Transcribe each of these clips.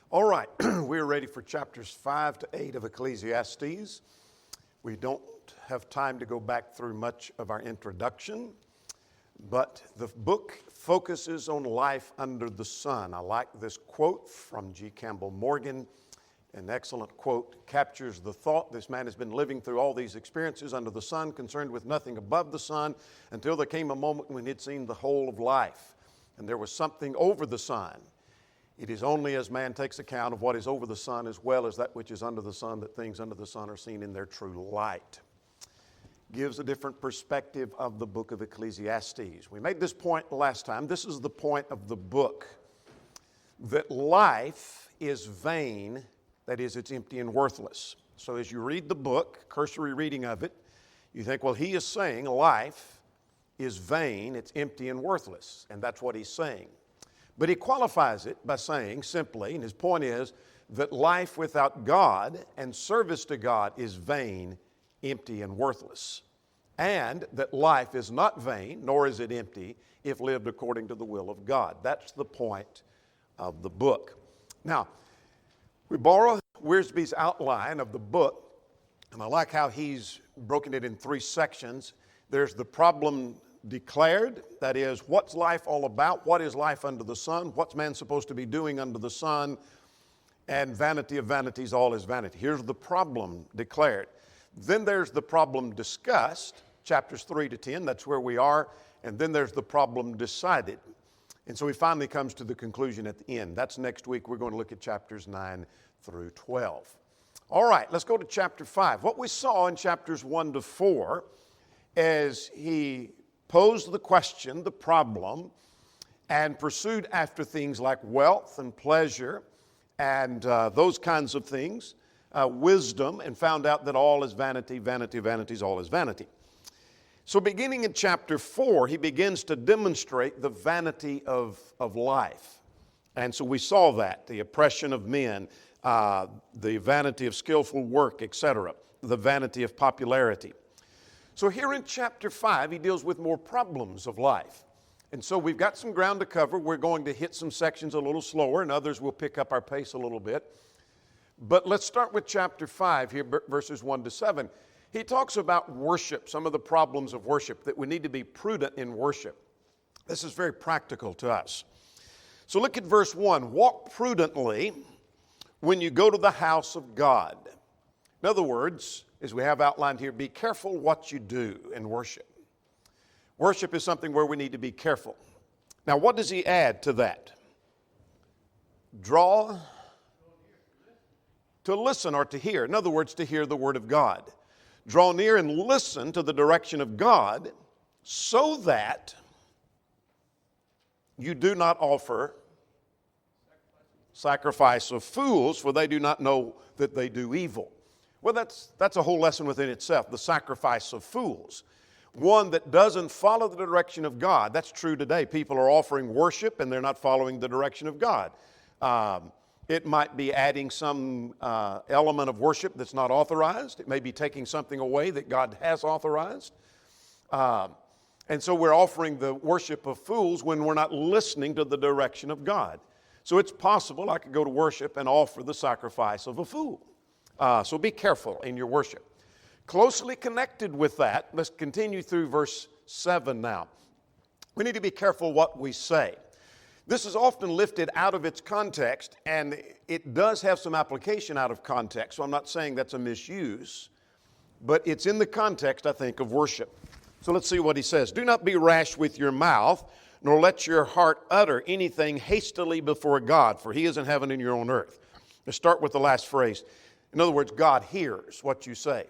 All right, we're ready for chapters 5 to 8 of Ecclesiastes. We don't have time to go back through much of our introduction, but the book focuses on life under the sun. I like this quote from G. Campbell Morgan. An excellent quote, captures the thought. This man has been living through all these experiences under the sun, concerned with nothing above the sun, until there came a moment when he'd seen the whole of life, and there was something over the sun. It is only as man takes account of what is over the sun as well as that which is under the sun that things under the sun are seen in their true light. Gives a different perspective of the book of Ecclesiastes. We made this point last time. This is the point of the book, that life is vain, that is, it's empty and worthless. So as you read the book, cursory reading of it, you think, well, he is saying life is vain, it's empty and worthless, and that's what he's saying. But he qualifies it by saying simply, and his point is, that life without God and service to God is vain, empty, and worthless. And that life is not vain, nor is it empty, if lived according to the will of God. That's the point of the book. Now, we borrow Wiersbe's outline of the book, and I like how he's broken it in three sections. There's the problem declared, that is, what's life all about? What is life under the sun? What's man supposed to be doing under the sun? And vanity of vanities, all is vanity. Here's the problem declared. Then there's the problem discussed, chapters 3 to 10, that's where we are. And then there's the problem decided. And so he finally comes to the conclusion at the end. That's next week. We're going to look at chapters 9 through 12. All right, let's go to chapter 5. What we saw in chapters 1 to 4 as he posed the question, the problem, and pursued after things like wealth and pleasure and those kinds of things, wisdom, and found out that all is vanity, vanity, vanities, all is vanity. So beginning in chapter 4, he begins to demonstrate the vanity of life. And so we saw that, the oppression of men, the vanity of skillful work, etc., the vanity of popularity. So here in chapter 5, he deals with more problems of life. And so we've got some ground to cover. We're going to hit some sections a little slower, and others will pick up our pace a little bit. But let's start with chapter 5 here, verses 1 to 7. He talks about worship, some of the problems of worship, that we need to be prudent in worship. This is very practical to us. So look at verse 1. Walk prudently when you go to the house of God. In other words, as we have outlined here, be careful what you do in worship. Worship is something where we need to be careful. Now, what does he add to that? Draw to listen or to hear. In other words, to hear the word of God. Draw near and listen to the direction of God so that you do not offer sacrifice of fools, for they do not know that they do evil. Well, that's a whole lesson within itself, the sacrifice of fools. One that doesn't follow the direction of God. That's true today. People are offering worship and they're not following the direction of God. It might be adding some element of worship that's not authorized. It may be taking something away that God has authorized. And so we're offering the worship of fools when we're not listening to the direction of God. So it's possible I could go to worship and offer the sacrifice of a fool. So be careful in your worship. Closely connected with that, let's continue through verse 7 now. We need to be careful what we say. This is often lifted out of its context, and it does have some application out of context. So I'm not saying that's a misuse, but it's in the context, I think, of worship. So let's see what he says. Do not be rash with your mouth, nor let your heart utter anything hastily before God, for he is in heaven and you're on earth. Let's start with the last phrase. In other words, God hears what you say.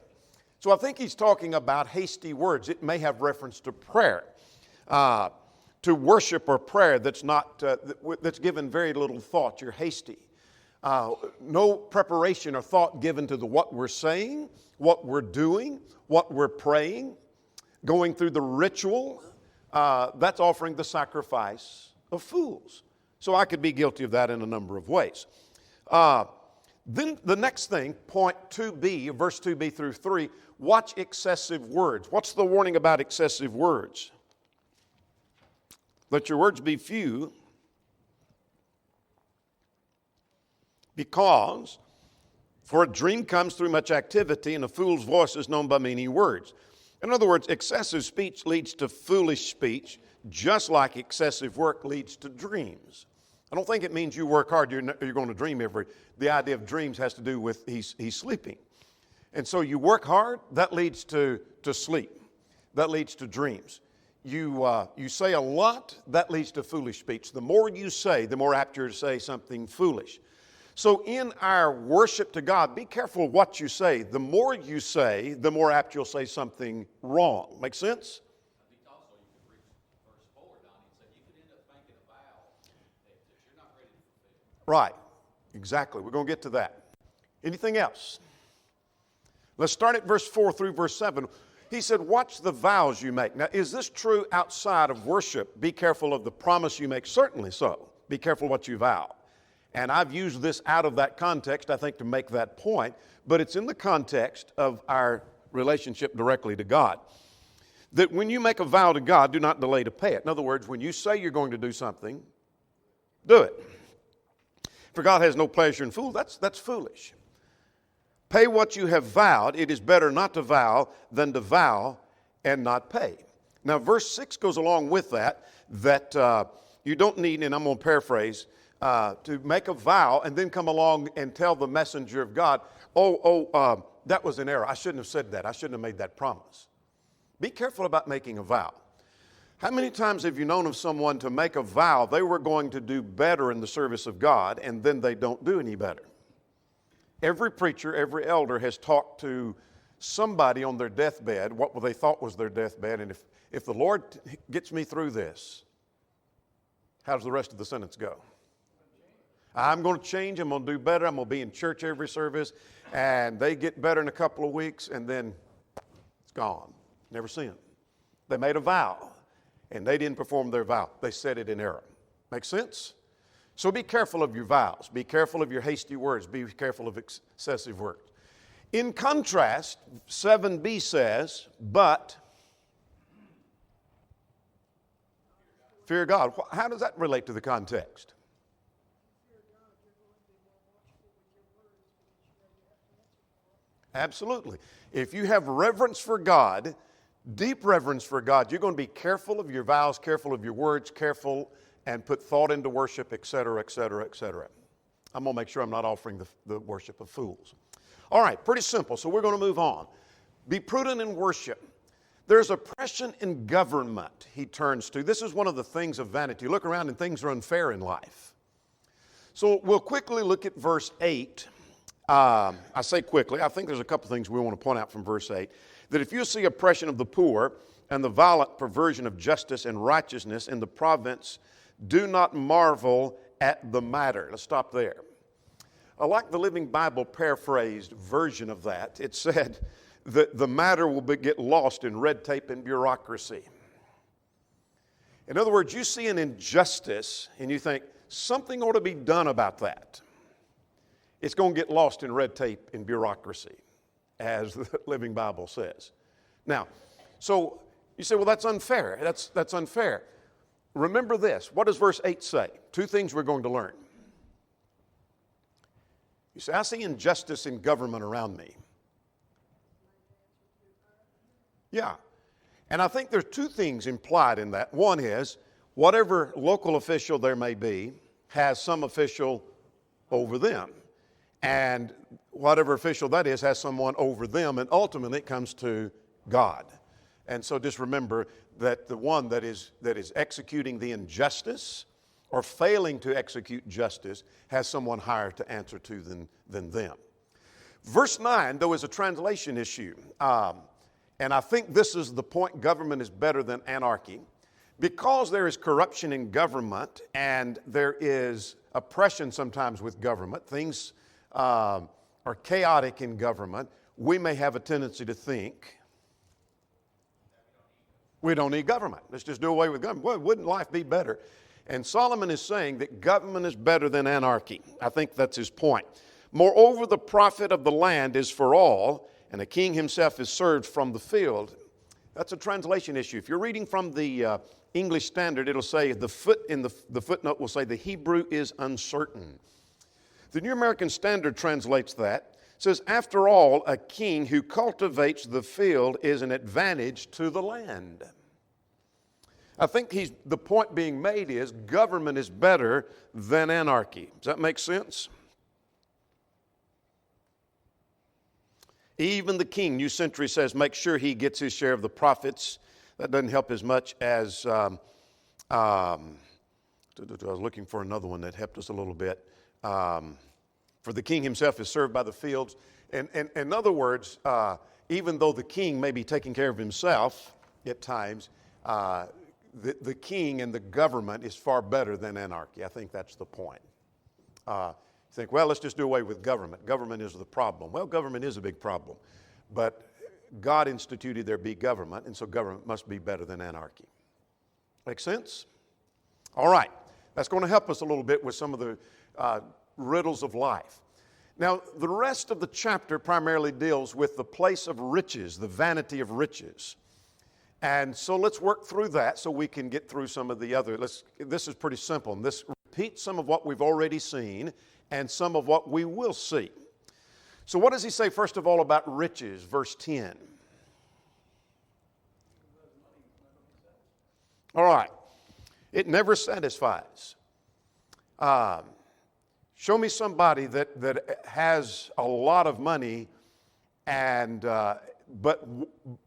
So I think he's talking about hasty words. It may have reference to prayer, to worship or prayer that's given very little thought. You're hasty. No preparation or thought given to what we're saying, what we're doing, what we're praying, going through the ritual. That's offering the sacrifice of fools. So I could be guilty of that in a number of ways. Then the next thing, point 2b, verse 2b through 3, watch excessive words. What's the warning about excessive words? Let your words be few, Because, for a dream comes through much activity, and a fool's voice is known by many words. In other words, excessive speech leads to foolish speech, just like excessive work leads to dreams. I don't think it means you work hard, you're going to dream the idea of dreams has to do with he's sleeping. And so you work hard, that leads to sleep. That leads to dreams. You say a lot, that leads to foolish speech. The more you say, the more apt you're to say something foolish. So in our worship to God, be careful what you say. The more you say, the more apt you'll say something wrong. Make sense? I think also you could reach verse 4, Donnie, and say you could end up making a vow that you're not ready to fulfill. Right. Exactly. We're going to get to that. Anything else? Let's start at verse 4 through verse 7. He said, watch the vows you make. Now, is this true outside of worship? Be careful of the promise you make. Certainly so. Be careful what you vow. And I've used this out of that context, I think, to make that point. But it's in the context of our relationship directly to God. That when you make a vow to God, do not delay to pay it. In other words, when you say you're going to do something, do it. For God has no pleasure in fools. That's foolish. Pay what you have vowed. It is better not to vow than to vow and not pay. Now, verse 6 goes along with that you don't need, and I'm going to paraphrase, to make a vow and then come along and tell the messenger of God, that was an error. I shouldn't have said that. I shouldn't have made that promise. Be careful about making a vow. How many times have you known of someone to make a vow they were going to do better in the service of God, and then they don't do any better? Every preacher, every elder has talked to somebody on their deathbed, what they thought was their deathbed, and if the Lord gets me through this, how does the rest of the sentence go? I'm going to change, I'm going to do better, I'm going to be in church every service, and they get better in a couple of weeks, and then it's gone. Never seen it. They made a vow, and they didn't perform their vow. They said it in error. Make sense? So be careful of your vows. Be careful of your hasty words. Be careful of excessive words. In contrast, 7b says, but fear God. How does that relate to the context? Absolutely. If you have reverence for God, deep reverence for God, you're going to be careful of your vows, careful of your words, careful and put thought into worship, etc., etc., etc. I'm going to make sure I'm not offering the worship of fools. All right, pretty simple. So we're going to move on. Be prudent in worship. There's oppression in government, he turns to. This is one of the things of vanity. Look around and things are unfair in life. So we'll quickly look at verse 8. I say quickly, I think there's a couple things we want to point out from verse 8. That if you see oppression of the poor and the violent perversion of justice and righteousness in the province, do not marvel at the matter. Let's stop there. I like the Living Bible paraphrased version of that. It said that the matter will get lost in red tape and bureaucracy. In other words, you see an injustice and you think something ought to be done about that. It's going to get lost in red tape and bureaucracy, as the Living Bible says. Now, so you say, well, that's unfair. That's unfair. Remember this. What does verse 8 say? Two things we're going to learn. You say, I see injustice in government around me. Yeah. And I think there's two things implied in that. One is, whatever local official there may be has some official over them. And whatever official that is has someone over them. And ultimately it comes to God. And so just remember that the one that is executing the injustice or failing to execute justice has someone higher to answer to than them. Verse 9, though, is a translation issue. And I think this is the point: government is better than anarchy. Because there is corruption in government and there is oppression sometimes with government, things are chaotic in government, we may have a tendency to think, we don't need government. Let's just do away with government. Boy, wouldn't life be better? And Solomon is saying that government is better than anarchy. I think that's his point. Moreover, the profit of the land is for all, and the king himself is served from the field. That's a translation issue. If you're reading from the English Standard, it'll say the footnote will say the Hebrew is uncertain. The New American Standard translates that. It says, after all, a king who cultivates the field is an advantage to the land. I think the point being made is government is better than anarchy. Does that make sense? Even the king, New Century says, make sure he gets his share of the profits. That doesn't help as much as, I was looking for another one that helped us a little bit. For the king himself is served by the fields. And in other words, even though the king may be taking care of himself at times, the king and the government is far better than anarchy. I think that's the point. You think, well, let's just do away with government. Government is the problem. Well, government is a big problem. But God instituted there be government, and so government must be better than anarchy. Make sense? All right. That's going to help us a little bit with some of the riddles of life. Now, the rest of the chapter primarily deals with the place of riches, the vanity of riches. And so let's work through that so we can get through some of the other. This is pretty simple. And this repeats some of what we've already seen and some of what we will see. So what does he say, first of all, about riches? Verse 10. All right. It never satisfies. Show me somebody that has a lot of money and but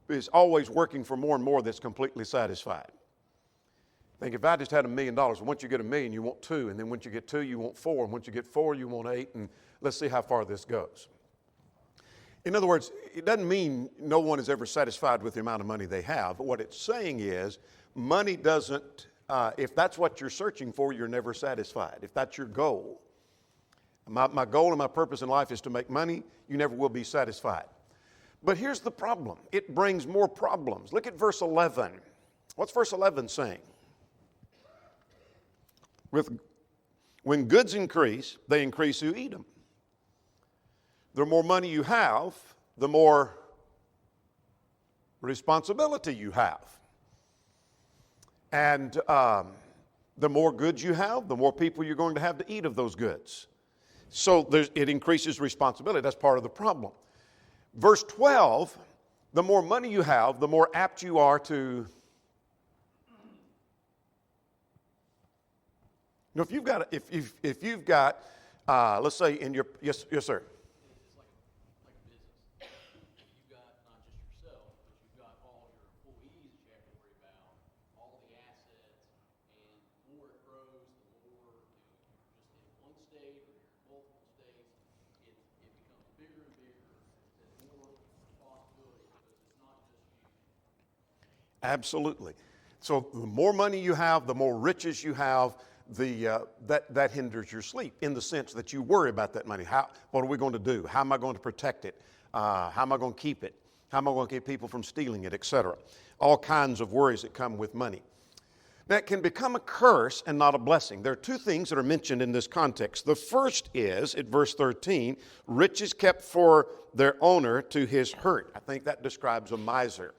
is always working for more and more that's completely satisfied. Think if I just had $1 million, once you get $1 million, you want 2, and then once you get 2, you want 4, and once you get 4, you want 8, and let's see how far this goes. In other words, it doesn't mean no one is ever satisfied with the amount of money they have. But what it's saying is money doesn't, if that's what you're searching for, you're never satisfied. If that's your goal. My goal and my purpose in life is to make money, you never will be satisfied. But here's the problem. It brings more problems. Look at verse 11. What's verse 11 saying? When goods increase, they increase who eat them. The more money you have, the more responsibility you have. And the more goods you have, the more people you're going to have to eat of those goods. So it increases responsibility. That's part of the problem. Verse 12, the more money you have, the more apt you are to... Now, if you've got, let's say in your, yes, sir. It's like a business. You've got not just yourself, but you've got all your employees that you have to worry about, all the assets, and the more it grows, the more you're just in one state or you're in multiple states, it becomes bigger and bigger, and more responsibility because it's not just you. Absolutely. So the more money you have, the more riches you have, that hinders your sleep in the sense that you worry about that money. What are we going to do? How am I going to protect it? How am I going to keep it? How am I going to keep people from stealing it, etc.? All kinds of worries that come with money. That can become a curse and not a blessing. There are two things that are mentioned in this context. The first is, at verse 13, riches kept for their owner to his hurt. I think that describes a miser,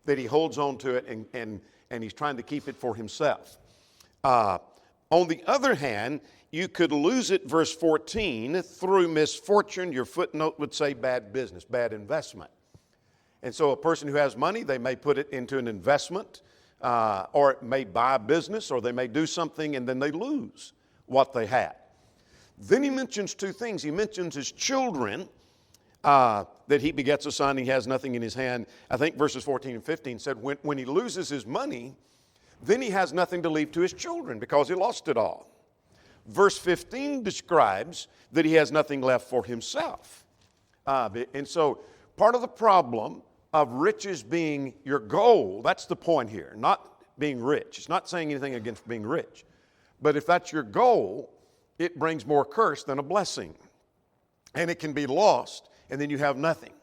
that he holds on to it and he's trying to keep it for himself. On the other hand, you could lose it, verse 14, through misfortune. Your footnote would say bad business, bad investment. And so a person who has money, they may put it into an investment, or it may buy a business, or they may do something, and then they lose what they had. Then he mentions two things. He mentions his children, that he begets a son, he has nothing in his hand. I think verses 14 and 15 said when he loses his money, then he has nothing to leave to his children because he lost it all. Verse 15 describes that he has nothing left for himself. And so part of the problem of riches being your goal, that's the point here, not being rich. It's not saying anything against being rich. But if that's your goal, it brings more curse than a blessing. And it can be lost, and then you have nothing.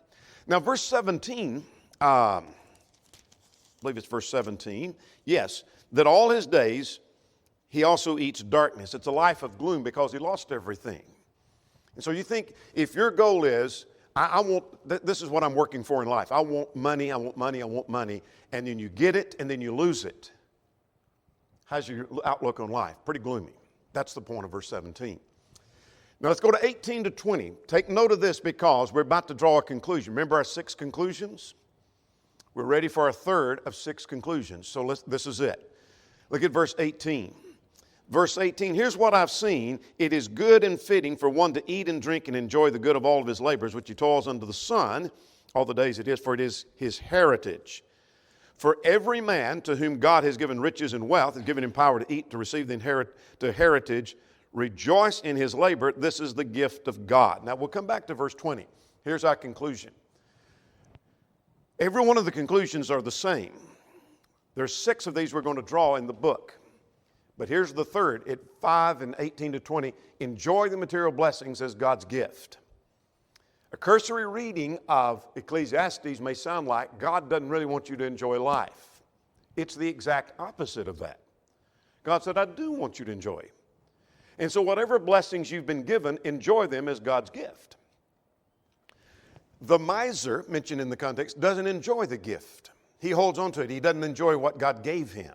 Now, verse 17... I believe it's verse 17. Yes, that all his days he also eats darkness. It's a life of gloom because he lost everything. And so you think if your goal is, this is what I'm working for in life. I want money, I want money, I want money. And then you get it and then you lose it. How's your outlook on life? Pretty gloomy. That's the point of verse 17. Now let's go to 18 to 20. Take note of this because we're about to draw a conclusion. Remember our 6 conclusions? We're ready for our third of 6 conclusions. So this is it. Look at verse 18. Verse 18, here's what I've seen. It is good and fitting for one to eat and drink and enjoy the good of all of his labors, which he toils under the sun all the days it is, for it is his heritage. For every man to whom God has given riches and wealth, has given him power to eat, to receive the heritage, rejoice in his labor. This is the gift of God. Now we'll come back to verse 20. Here's our conclusion. Every one of the conclusions are the same. There's 6 of these we're going to draw in the book. But here's the third, at 5 and 18 to 20, enjoy the material blessings as God's gift. A cursory reading of Ecclesiastes may sound like God doesn't really want you to enjoy life. It's the exact opposite of that. God said, I do want you to enjoy. And so whatever blessings you've been given, enjoy them as God's gift. The miser, mentioned in the context, doesn't enjoy the gift. He holds on to it. He doesn't enjoy what God gave him.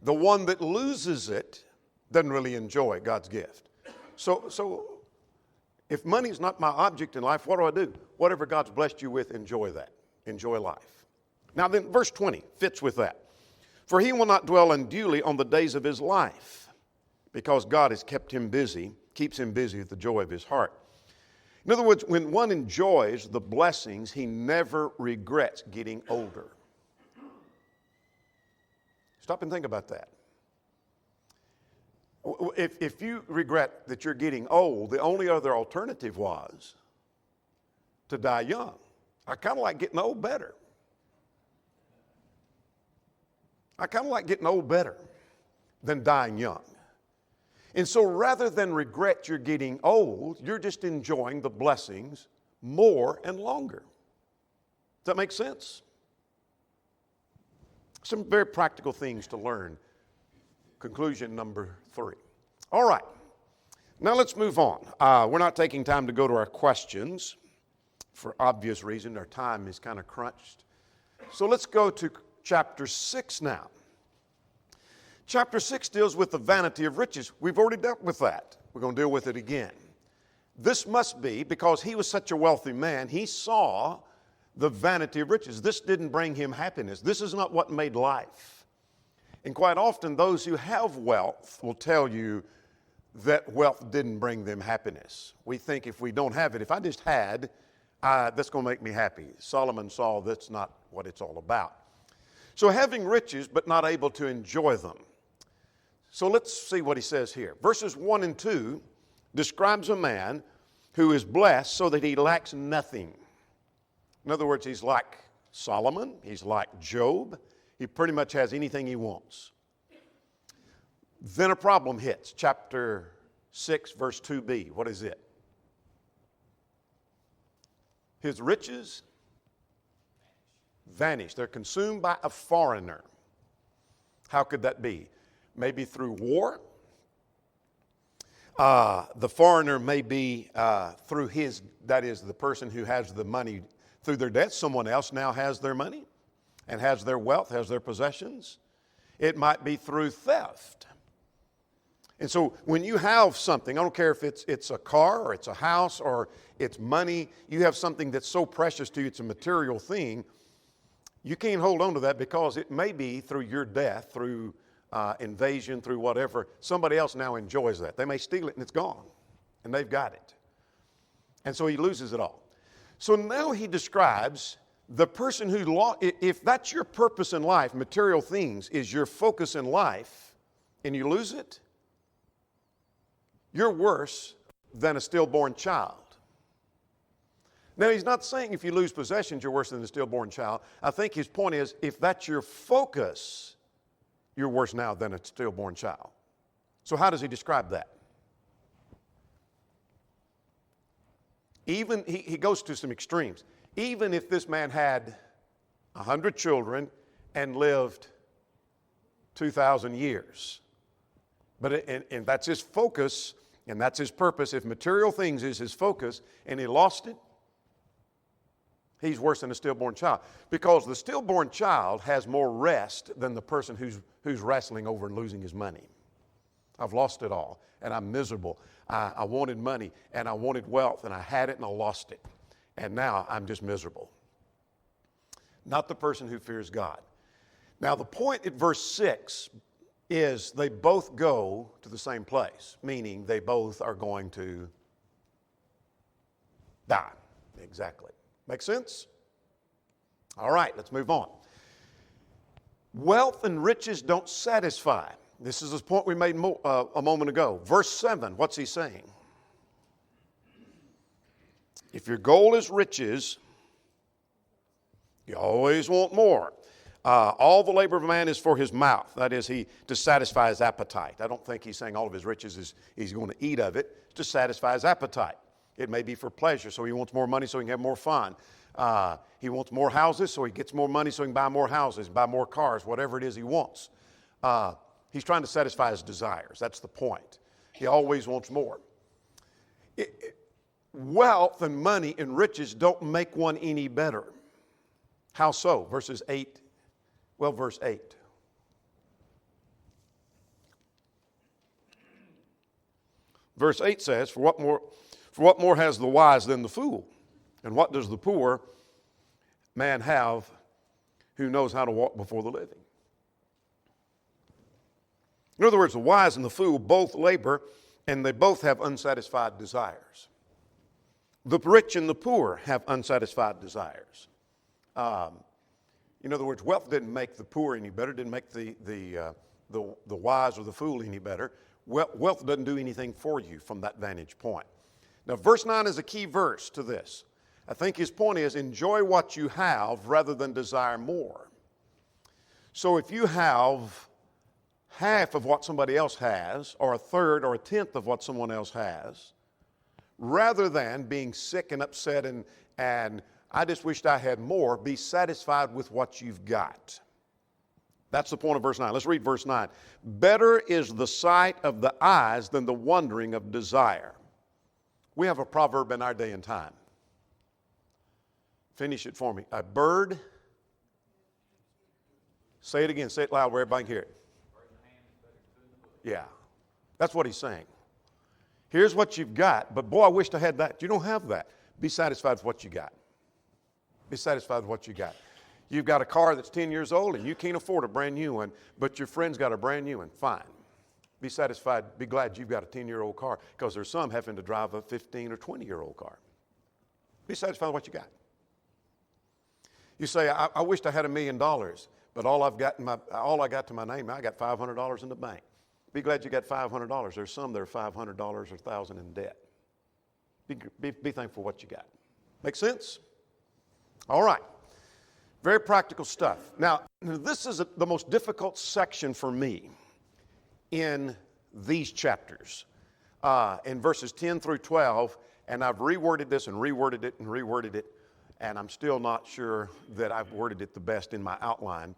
The one that loses it doesn't really enjoy God's gift. So if money's not my object in life, what do? Whatever God's blessed you with, enjoy that. Enjoy life. Now then, verse 20 fits with that. For he will not dwell unduly on the days of his life, because God has kept him busy, keeps him busy with the joy of his heart. In other words, when one enjoys the blessings, he never regrets getting older. Stop and think about that. If you regret that you're getting old, the only other alternative was to die young. I kind of like getting old better. I kind of like getting old better than dying young. And so rather than regret you're getting old, you're just enjoying the blessings more and longer. Does that make sense? Some very practical things to learn. Conclusion number 3. All right. Now let's move on. We're not taking time to go to our questions for obvious reason. Our time is kind of crunched. So let's go to chapter 6 now. Chapter 6 deals with the vanity of riches. We've already dealt with that. We're going to deal with it again. This must be because he was such a wealthy man, he saw the vanity of riches. This didn't bring him happiness. This is not what made life. And quite often, those who have wealth will tell you that wealth didn't bring them happiness. We think if we don't have it, if I just had, that's going to make me happy. Solomon saw that's not what it's all about. So having riches but not able to enjoy them. So let's see what he says here. Verses 1 and 2 describes a man who is blessed so that he lacks nothing. In other words, he's like Solomon. He's like Job. He pretty much has anything he wants. Then a problem hits. Chapter 6, verse 2b. What is it? His riches vanish. They're consumed by a foreigner. How could that be? Maybe through war. The foreigner may be through his, that is, the person who has the money through their death. Someone else now has their money and has their wealth, has their possessions. It might be through theft. And so when you have something, I don't care if it's a car or it's a house or it's money, you have something that's so precious to you, it's a material thing, you can't hold on to that because it may be through your death, through invasion, through whatever. Somebody else now enjoys that. They may steal it and it's gone, and they've got it. And so he loses it all. So now he describes the person who lost, if that's your purpose in life, material things is your focus in life, and you lose it, you're worse than a stillborn child. Now, he's not saying if you lose possessions, you're worse than a stillborn child. I think his point is if that's your focus, you're worse now than a stillborn child. So how does he describe that? Even, he goes to some extremes. Even if this man had 100 children and lived 2,000 years, and that's his focus, and that's his purpose. If material things is his focus, and he lost it, he's worse than a stillborn child. Because the stillborn child has more rest than the person who's wrestling over and losing his money. I've lost it all, and I'm miserable. I wanted money, and I wanted wealth, and I had it, and I lost it. And now I'm just miserable. Not the person who fears God. Now, the point at verse 6 is they both go to the same place, meaning they both are going to die. Exactly. Make sense? All right, let's move on. Wealth and riches don't satisfy. This is the point we made a moment ago. Verse 7, what's he saying? If your goal is riches, you always want more. All the labor of a man is for his mouth. That is, to satisfy his appetite. I don't think he's saying all of his riches is he's going to eat of it. It's to satisfy his appetite. It may be for pleasure, so he wants more money so he can have more fun. He wants more houses, so he gets more money so he can buy more houses, buy more cars, whatever it is he wants. He's trying to satisfy his desires. That's the point. He always wants more. Wealth and money and riches don't make one any better. How so? Verse 8. Verse 8 says, For what more has the wise than the fool? And what does the poor man have who knows how to walk before the living? In other words, the wise and the fool both labor, and they both have unsatisfied desires. The rich and the poor have unsatisfied desires. In other words, wealth didn't make the poor any better, didn't make the wise or the fool any better. Wealth doesn't do anything for you from that vantage point. Now, verse 9 is a key verse to this. I think his point is enjoy what you have rather than desire more. So if you have half of what somebody else has, or a third or a tenth of what someone else has, rather than being sick and upset and I just wished I had more, be satisfied with what you've got. That's the point of verse 9. Let's read verse 9. Better is the sight of the eyes than the wandering of desire. We have a proverb in our day and time. Finish it for me. A bird. Say it again. Say it loud where everybody can hear it. Yeah. That's what he's saying. Here's what you've got, but boy, I wished I had that. You don't have that. Be satisfied with what you got. Be satisfied with what you got. You've got a car that's 10 years old and you can't afford a brand new one, but your friend's got a brand new one. Fine. Be satisfied. Be glad you've got a 10-year-old car, because there's some having to drive a 15 or 20-year-old car. Be satisfied with what you got. You say, I wished I had $1 million, but all I got to my name, I got $500 in the bank. Be glad you got $500. There's some that are $500 or $1,000 in debt. Be thankful for what you got. Make sense? All right. Very practical stuff. Now, this is the most difficult section for me in these chapters, in verses 10 through 12, and I've reworded this and reworded it and reworded it, and I'm still not sure that I've worded it the best in my outline.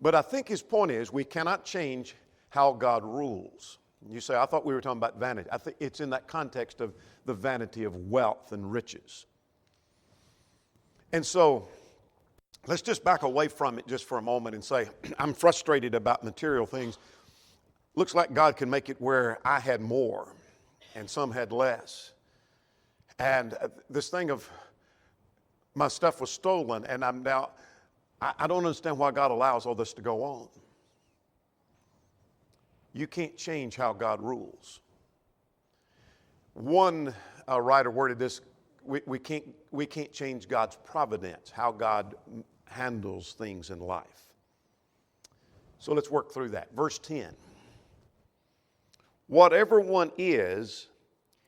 But I think his point is we cannot change how God rules. You say, I thought we were talking about vanity. I think it's in that context of the vanity of wealth and riches. And so let's just back away from it just for a moment and say, I'm frustrated about material things. Looks like God can make it where I had more and some had less. And this thing of my stuff was stolen, and I don't understand why God allows all this to go on. You can't change how God rules. One writer worded this, we can't change God's providence, how God handles things in life. So let's work through that. Verse 10. Whatever one is,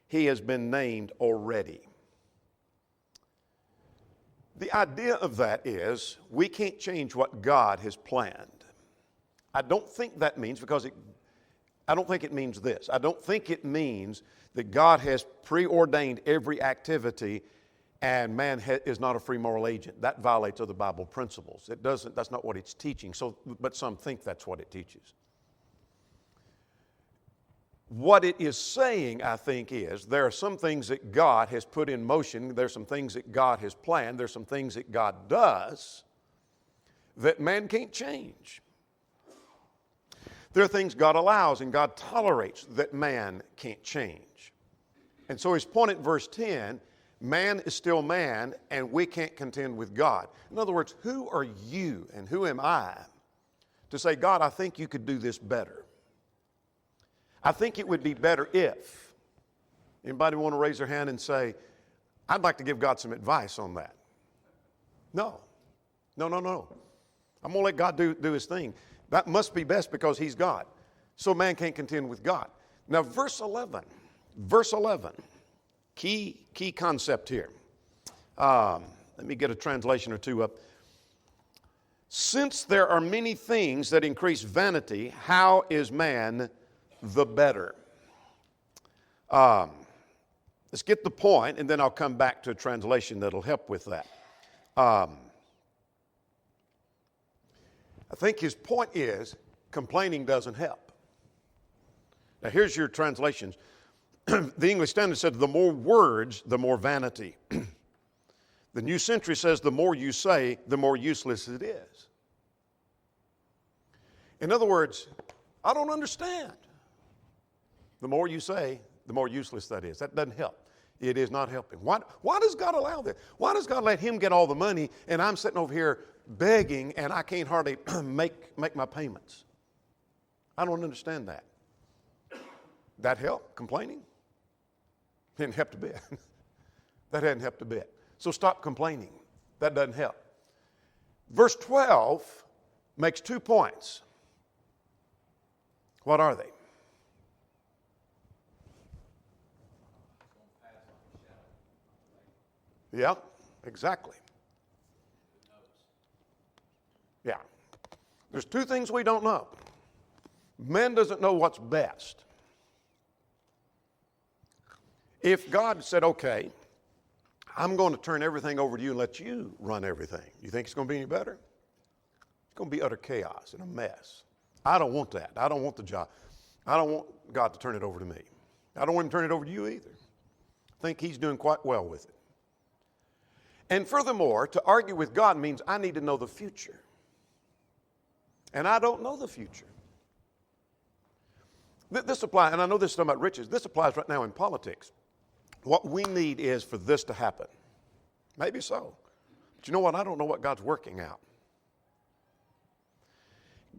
he has been named already. The idea of that is we can't change what God has planned. I don't think that means, I don't think it means this. I don't think it means that God has preordained every activity and man is not a free moral agent. That violates other Bible principles. It doesn't. That's not what it's teaching. But some think that's what it teaches. What it is saying, I think, is there are some things that God has put in motion. There's some things that God has planned. There's some things that God does that man can't change. There are things God allows and God tolerates that man can't change. And so his point at verse 10, man is still man and we can't contend with God. In other words, who are you and who am I to say, God, I think you could do this better. I think it would be better if. Anybody want to raise their hand and say, I'd like to give God some advice on that? No. No. I'm going to let God do his thing. That must be best because he's God. So man can't contend with God. Now verse 11, key concept here. Let me get a translation or two up. Since there are many things that increase vanity, how is man the better? Let's get the point, and then I'll come back to a translation that'll help with that. I think his point is complaining doesn't help. Now here's your translations. The English Standard said, the more words, the more vanity. The New Century says, the more you say, the more useless it is. In other words, I don't understand. The more you say, the more useless that is. That doesn't help. It is not helping. Why does God allow this? Why does God let him get all the money and I'm sitting over here begging and I can't hardly make my payments? I don't understand that. That help? Complaining? Didn't help a bit. That hadn't helped a bit. So stop complaining. That doesn't help. Verse 12 makes 2 points. What are they? Yeah, exactly. Yeah. There's 2 things we don't know. Man doesn't know what's best. If God said, okay, I'm going to turn everything over to you and let you run everything, you think it's going to be any better? It's going to be utter chaos and a mess. I don't want that. I don't want the job. I don't want God to turn it over to me. I don't want him to turn it over to you either. I think he's doing quite well with it. And furthermore, to argue with God means I need to know the future. And I don't know the future. This applies, and I know this is talking about riches, this applies right now in politics. What we need is for this to happen. Maybe so. But you know what? I don't know what God's working out.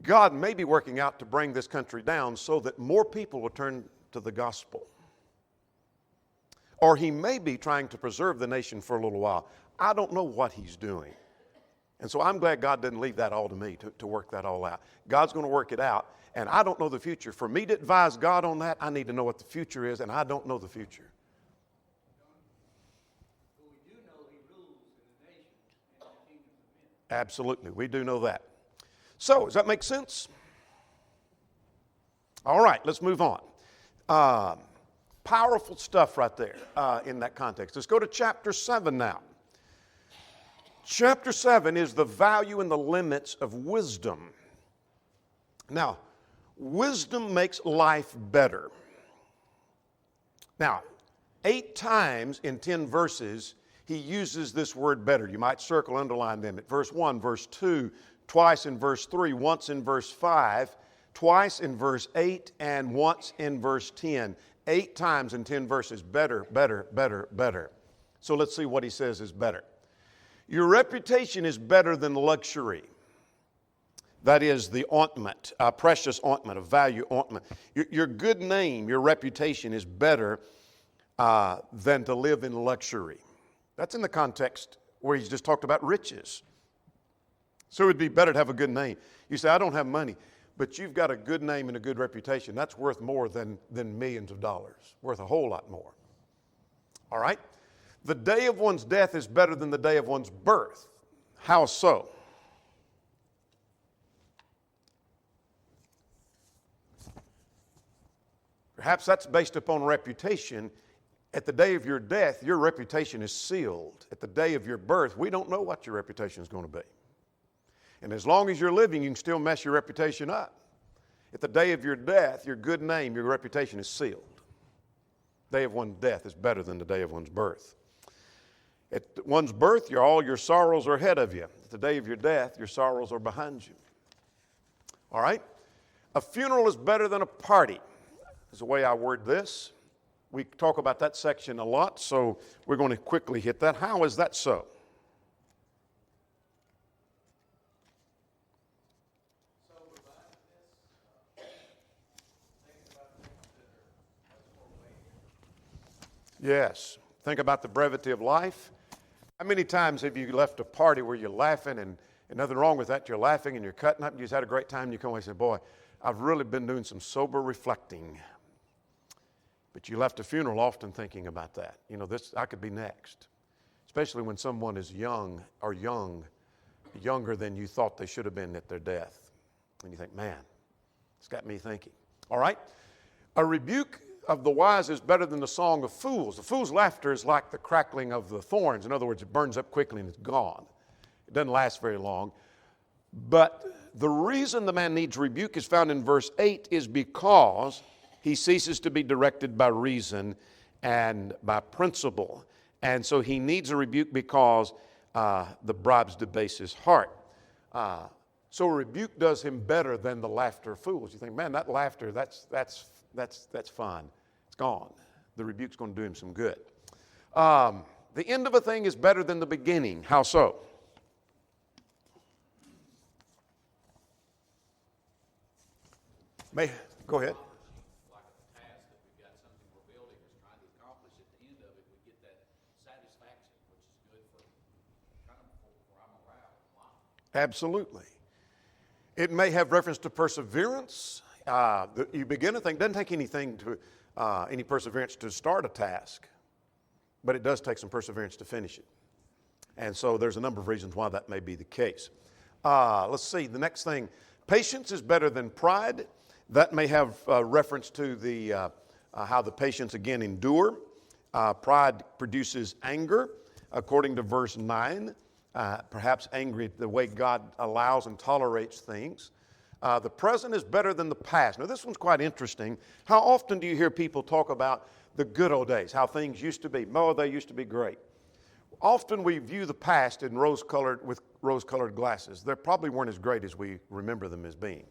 God may be working out to bring this country down so that more people will turn to the gospel. Or he may be trying to preserve the nation for a little while. I don't know what he's doing. And so I'm glad God didn't leave that all to me to work that all out. God's going to work it out, and I don't know the future. For me to advise God on that, I need to know what the future is, and I don't know the future. But we do know he rules in the nation and the kingdoms of men. Absolutely, we do know that. So, does that make sense? All right, let's move on. Powerful stuff right there in that context. Let's go to chapter 7 now. Chapter 7 is the value and the limits of wisdom. Now, wisdom makes life better. Now, 8 times in 10 verses, he uses this word better. You might circle, underline them at verse 1, verse 2, twice in verse 3, once in verse 5, twice in verse 8, and once in verse 10. 8 times in 10 verses, better, better, better, better. So let's see what he says is better. Your reputation is better than luxury. That is the ointment, a precious ointment, a value ointment. Your good name, your reputation is better than to live in luxury. That's in the context where he's just talked about riches. So it would be better to have a good name. You say, I don't have money, but you've got a good name and a good reputation. That's worth more than millions of dollars, worth a whole lot more. All right? The day of one's death is better than the day of one's birth. How so? Perhaps that's based upon reputation. At the day of your death, your reputation is sealed. At the day of your birth, we don't know what your reputation is going to be. And as long as you're living, you can still mess your reputation up. At the day of your death, your good name, your reputation is sealed. The day of one's death is better than the day of one's birth. At one's birth, all your sorrows are ahead of you. At the day of your death, your sorrows are behind you. All right? A funeral is better than a party, is the way I word this. We talk about that section a lot, so we're going to quickly hit that. How is that so? Yes. Think about the brevity of life. How many times have you left a party where you're laughing and nothing wrong with that? You're laughing and you're cutting up and you just had a great time and you come away and say, boy, I've really been doing some sober reflecting. But you left a funeral often thinking about that. You know, I could be next. Especially when someone is young or younger than you thought they should have been at their death. And you think, man, it's got me thinking. All right? A rebuke of the wise is better than the song of fools. The fool's laughter is like the crackling of the thorns. In other words, it burns up quickly and it's gone. It doesn't last very long. But the reason the man needs rebuke is found in verse 8 is because he ceases to be directed by reason and by principle. And so he needs a rebuke because the bribes debase his heart. So a rebuke does him better than the laughter of fools. You think, man, that laughter, that's fun. It's gone. The rebuke's going to do him some good. The end of a thing is better than the beginning. How so? Go ahead. Like a task that we've got something we're building is trying to accomplish. At the end of it, we get that satisfaction, which is good for kind of for our morale in life. Absolutely. It may have reference to perseverance. You begin a thing. It doesn't take any perseverance to start a task, but it does take some perseverance to finish it. And so there's a number of reasons why that may be the case. Let's see. The next thing, patience is better than pride. That may have reference to how the patients again endure. Pride produces anger, according to verse 9. Perhaps angry at the way God allows and tolerates things. The present is better than the past. Now, this one's quite interesting. How often do you hear people talk about the good old days, how things used to be? Oh, they used to be great. Often we view the past with rose-colored glasses. They probably weren't as great as we remember them as being.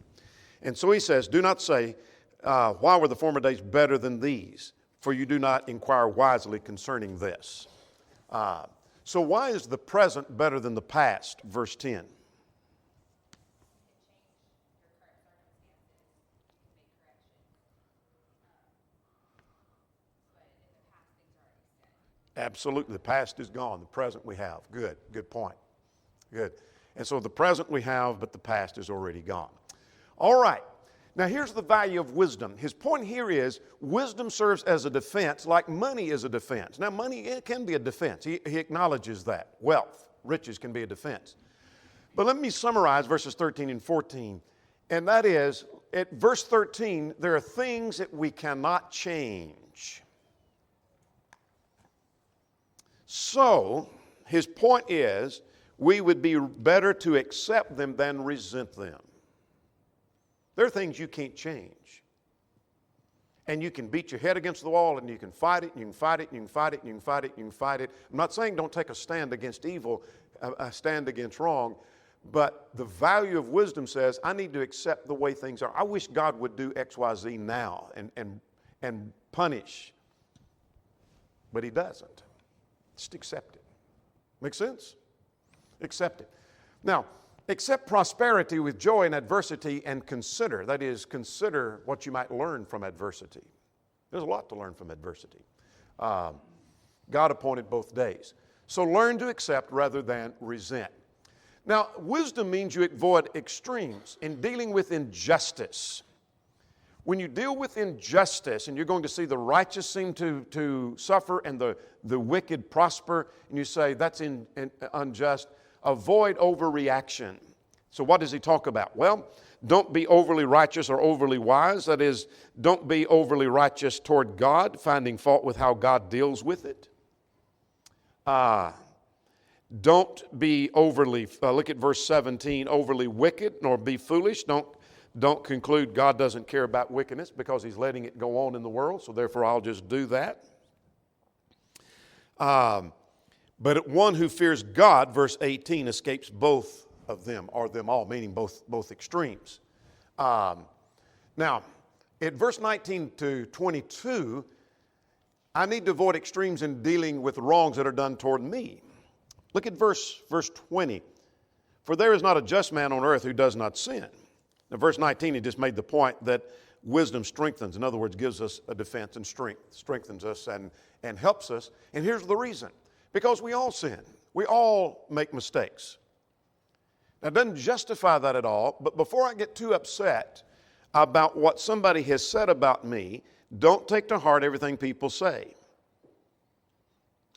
And so he says, do not say, why were the former days better than these? For you do not inquire wisely concerning this. So why is the present better than the past? Verse 10. Absolutely. The past is gone. The present we have. Good point. Good. And so the present we have, but the past is already gone. All right. Now here's the value of wisdom. His point here is wisdom serves as a defense like money is a defense. Now money, it can be a defense. He acknowledges that. Wealth, riches can be a defense. But let me summarize verses 13 and 14. And that is, at verse 13, there are things that we cannot change. So, his point is, we would be better to accept them than resent them. There are things you can't change. And you can beat your head against the wall and you can fight it, and you can fight it, and you can fight it, and you can fight it, and you can fight it. I'm not saying don't take a stand against evil, a stand against wrong, but the value of wisdom says, I need to accept the way things are. I wish God would do X, Y, Z now and punish. But he doesn't. Just accept it. Make sense? Accept it. Now, accept prosperity with joy in adversity and consider. That is, consider what you might learn from adversity. There's a lot to learn from adversity. God appointed both days. So learn to accept rather than resent. Now, wisdom means you avoid extremes in dealing with injustice. When you deal with injustice and you're going to see the righteous seem to suffer and the wicked prosper, and you say that's unjust, avoid overreaction. So what does he talk about? Well, don't be overly righteous or overly wise. That is, don't be overly righteous toward God, finding fault with how God deals with it. Don't be overly, look at verse 17, overly wicked, nor be foolish. Don't conclude God doesn't care about wickedness because he's letting it go on in the world, so therefore I'll just do that. But one who fears God, verse 18, escapes both of them, or them all, meaning both extremes. Now, at verse 19 to 22, I need to avoid extremes in dealing with wrongs that are done toward me. Look at verse 20. For there is not a just man on earth who does not sin. Now, verse 19, he just made the point that wisdom strengthens. In other words, gives us a defense and strengthens us and helps us. And here's the reason. Because we all sin. We all make mistakes. Now, it doesn't justify that at all, but before I get too upset about what somebody has said about me, don't take to heart everything people say,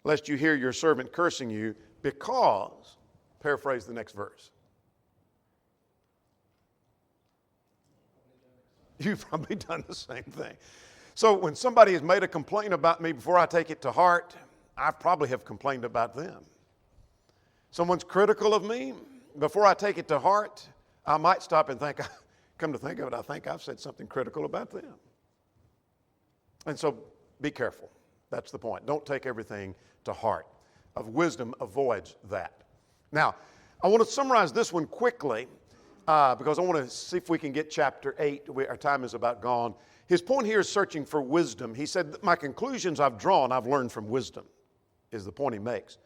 lest you hear your servant cursing you because, paraphrase the next verse. You've probably done the same thing. So when somebody has made a complaint about me, before I take it to heart, I probably have complained about them. Someone's critical of me, before I take it to heart, I might stop and think, come to think of it, I think I've said something critical about them. And so be careful. That's the point. Don't take everything to heart. Wisdom avoids that. Now, I want to summarize this one quickly because I want to see if we can get chapter 8. Our time is about gone. His point here is searching for wisdom. He said, my conclusions I've drawn, I've learned from wisdom, is the point he makes.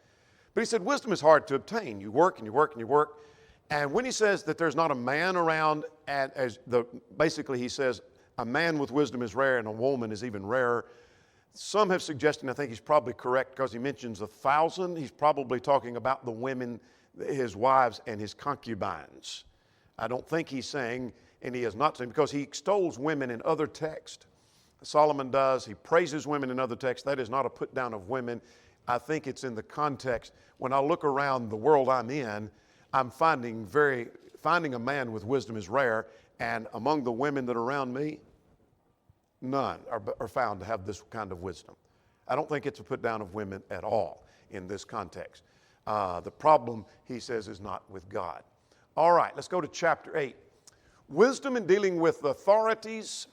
But he said, wisdom is hard to obtain. You work and you work and you work. And when he says that there's not a man around, basically he says, a man with wisdom is rare and a woman is even rarer. Some have suggested, and I think he's probably correct because he mentions 1,000. He's probably talking about the women, his wives and his concubines. I don't think he's saying, and he is not saying, because he extols women in other texts. Solomon does. He praises women in other texts. That is not a put down of women. I think it's in the context. When I look around the world I'm in, I'm finding a man with wisdom is rare, and among the women that are around me, none are found to have this kind of wisdom. I don't think it's a put down of women at all in this context. The problem, he says, is not with God. All right, let's go to chapter 8. Wisdom in dealing with authorities.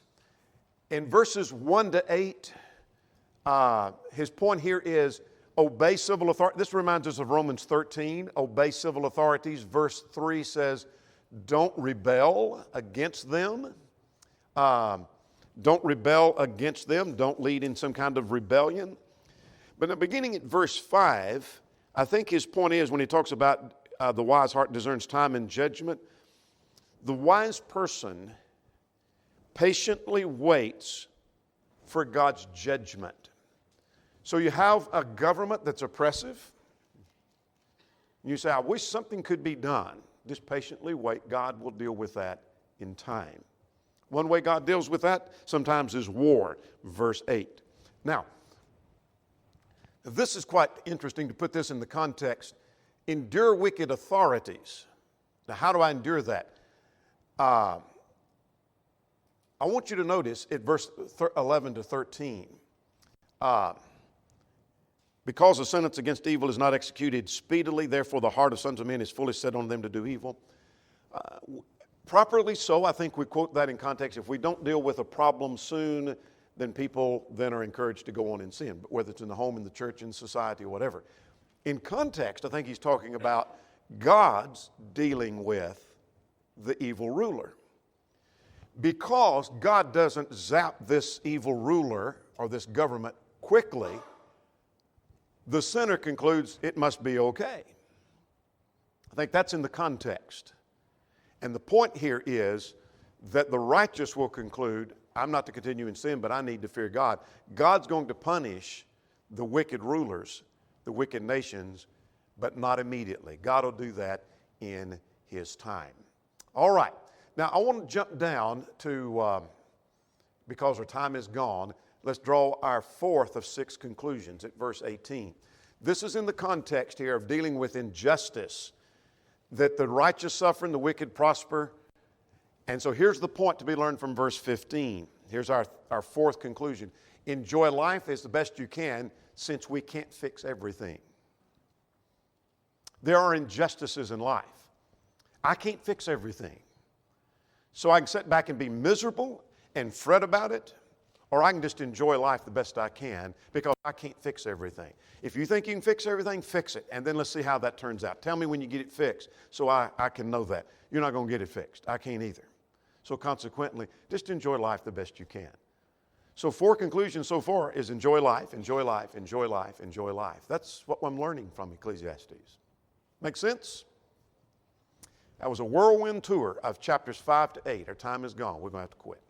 In verses 1 to 8, his point here is obey civil authority. This reminds us of Romans 13, obey civil authorities. Verse 3 says, don't rebel against them. Don't rebel against them. Don't lead in some kind of rebellion. But now beginning at verse 5, I think his point is when he talks about the wise heart discerns time and judgment, the wise person patiently waits for God's judgment. So you have a government that's oppressive. You say, I wish something could be done. Just patiently wait. God will deal with that in time. One way God deals with that sometimes is war, verse 8. Now, this is quite interesting to put this in the context. Endure wicked authorities. Now, how do I endure that? I want you to notice at verse 11 to 13. Because the sentence against evil is not executed speedily, therefore the heart of sons of men is fully set on them to do evil. Properly so, I think we quote that in context. If we don't deal with a problem soon, then people then are encouraged to go on in sin, whether it's in the home, in the church, in society, or whatever. In context, I think he's talking about God's dealing with the evil ruler. Because God doesn't zap this evil ruler or this government quickly, the sinner concludes it must be okay. I think that's in the context. And the point here is that the righteous will conclude, I'm not to continue in sin, but I need to fear God. God's going to punish the wicked rulers, the wicked nations, but not immediately. God will do that in His time. All right. Now, I want to jump down to, because our time is gone, let's draw our fourth of 6 conclusions at verse 18. This is in the context here of dealing with injustice, that the righteous suffer and the wicked prosper. And so here's the point to be learned from verse 15. Here's our fourth conclusion. Enjoy life as the best you can, since we can't fix everything. There are injustices in life. I can't fix everything. So I can sit back and be miserable and fret about it, or I can just enjoy life the best I can because I can't fix everything. If you think you can fix everything, fix it, and then let's see how that turns out. Tell me when you get it fixed so I can know that. You're not going to get it fixed. I can't either. So consequently, just enjoy life the best you can. So 4 conclusions so far is enjoy life, enjoy life, enjoy life, enjoy life. That's what I'm learning from Ecclesiastes. Make sense? That was a whirlwind tour of chapters 5 to 8. Our time is gone. We're going to have to quit.